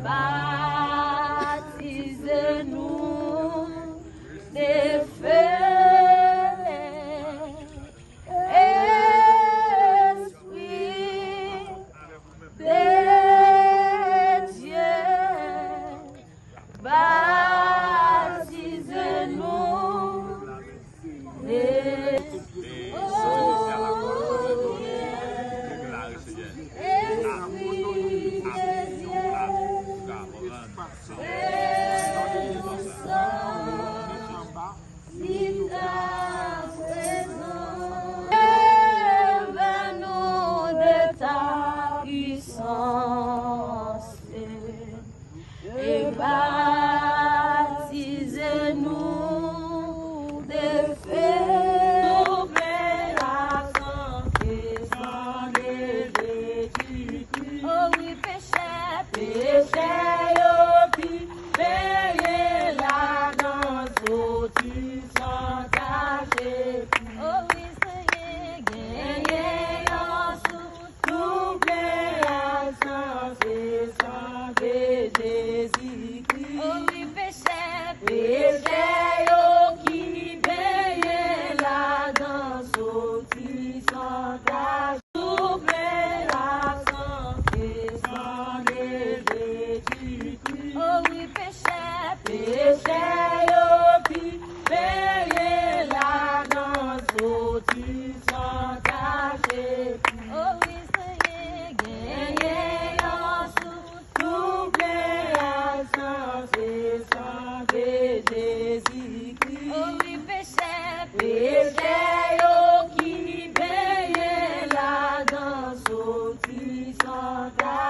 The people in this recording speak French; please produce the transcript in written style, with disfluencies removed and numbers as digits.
Baptise-nous des feux. Et baptise-nous de feu. Ouvre la santé sans Jésus-Christ. Oh oui, péché, oh qui veille la danse au-dessus sans tâcher. Oh oui, Seigneur, gagné en sous, doublé la santé sans Jésus-Christ. Oh oui, péché, oh qui veille la danse au-dessus sans tâcher. Doublé la santé sans Jésus-Christ. Oh oui, péché, oh qui veille la danse au-dessus sans tâcher. Oh oui, Seigneur, gagné en sous, doublé la santé sans Jésus-Christ. Oh oui, péché, oh qui veille la danse au-dessus sans tâcher.